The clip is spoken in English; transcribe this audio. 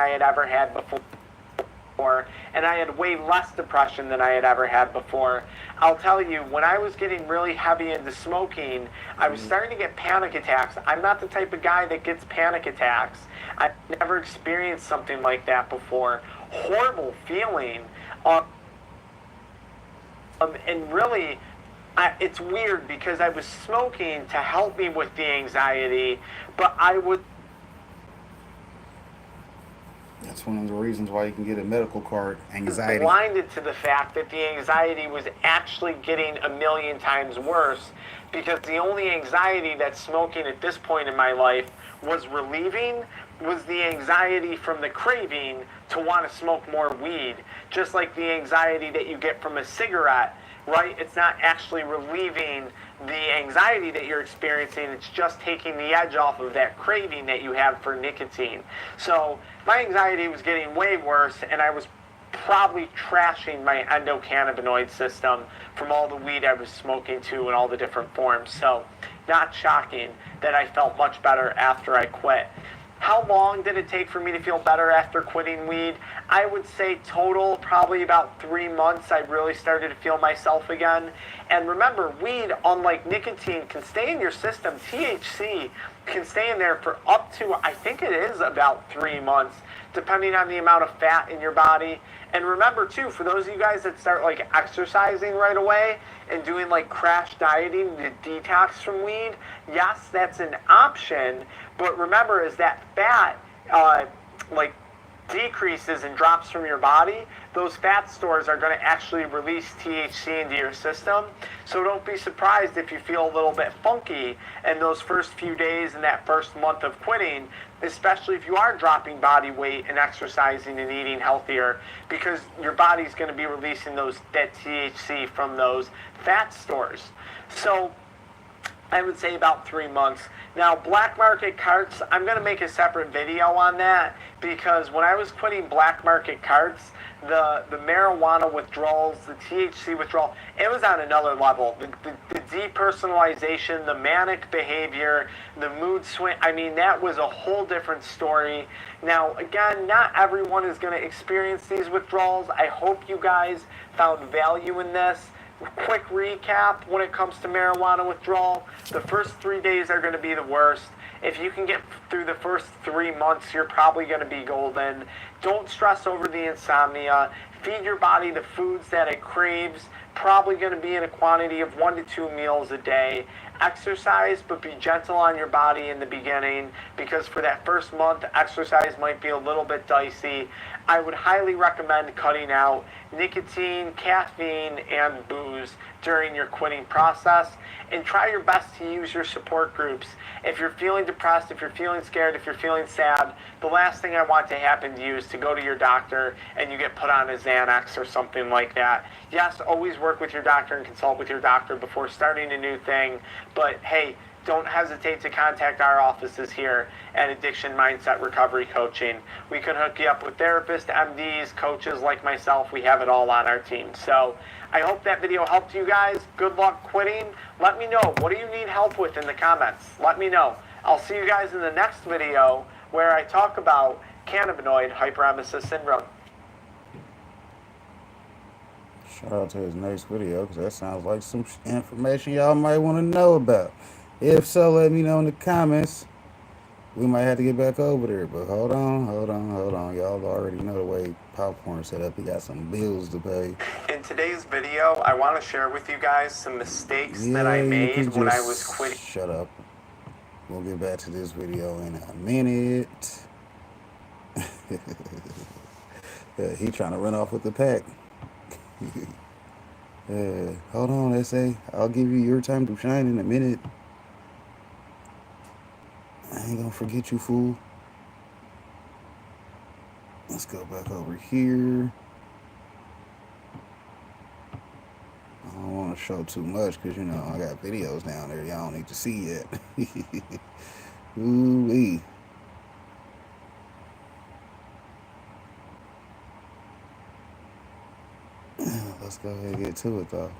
I had ever had before, and I had way less depression than I had ever had before. I'll tell you, when I was getting really heavy into smoking, I was starting to get panic attacks. I'm not the type of guy that gets panic attacks. I've never experienced something like that before. Horrible feeling. And really, it's weird because I was smoking to help me with the anxiety, but I would. That's one of the reasons why you can get a medical card, anxiety. Blinded to the fact that the anxiety was actually getting a million times worse, because the only anxiety that smoking at this point in my life was relieving was the anxiety from the craving to want to smoke more weed. Just like the anxiety that you get from a cigarette, right? It's not actually relieving the anxiety that you're experiencing, it's just taking the edge off of that craving that you have for nicotine. So my anxiety was getting way worse, and I was probably trashing my endocannabinoid system from all the weed I was smoking to in all the different forms. So not shocking that I felt much better after I quit. How long did it take for me to feel better after quitting weed? I would say total, probably about 3 months, I really started to feel myself again. And remember, weed, unlike nicotine, can stay in your system. THC can stay in there for up to, I think it is about 3 months, depending on the amount of fat in your body. And remember too, for those of you guys that start like exercising right away and doing like crash dieting to detox from weed, yes, that's an option. But remember, as that fat like decreases and drops from your body, those fat stores are going to actually release THC into your system. So don't be surprised if you feel a little bit funky in those first few days in that first month of quitting, especially if you are dropping body weight and exercising and eating healthier, because your body's going to be releasing that THC from those fat stores. So I would say about 3 months. Now, black market carts, I'm going to make a separate video on that, because when I was quitting black market carts, the marijuana withdrawals, the THC withdrawal, it was on another level. The depersonalization, the manic behavior, the mood swing, I mean, that was a whole different story. Now, again, not everyone is going to experience these withdrawals. I hope you guys found value in this. Quick recap when it comes to marijuana withdrawal. The first 3 days are going to be the worst. If you can get through the first 3 months, you're probably going to be golden. Don't stress over the insomnia. Feed your body the foods that it craves. Probably going to be in a quantity of 1 to 2 meals a day. Exercise, but be gentle on your body in the beginning, because for that first month, exercise might be a little bit dicey. I would highly recommend cutting out nicotine, caffeine, and booze during your quitting process, and try your best to use your support groups. If you're feeling depressed, if you're feeling scared, if you're feeling sad, the last thing I want to happen to you is to go to your doctor and you get put on a Xanax or something like that. Yes, always work with your doctor and consult with your doctor before starting a new thing, but hey, don't hesitate to contact our offices here at Addiction Mindset Recovery Coaching. We can hook you up with therapists, MDs, coaches like myself. We have it all on our team. So I hope that video helped you guys. Good luck quitting. Let me know. What do you need help with in the comments? Let me know. I'll see you guys in the next video where I talk about cannabinoid hyperemesis syndrome. Shout out to his next video, because that sounds like some information y'all might want to know about. If so, let me know in the comments. We might have to get back over there, but hold on. Y'all already know the way Popcorn set up. He got some bills to pay. In today's video, I want to share with you guys some mistakes that I made when I was quitting. Shut up. We'll get back to this video in a minute. He trying to run off with the pack. Hold on, S.A. I'll give you your time to shine in a minute. I ain't gonna forget you, fool. Let's go back over here. I don't want to show too much, because, you know, I got videos down there y'all don't need to see yet. Ooh-wee. Let's go ahead and get to it, though.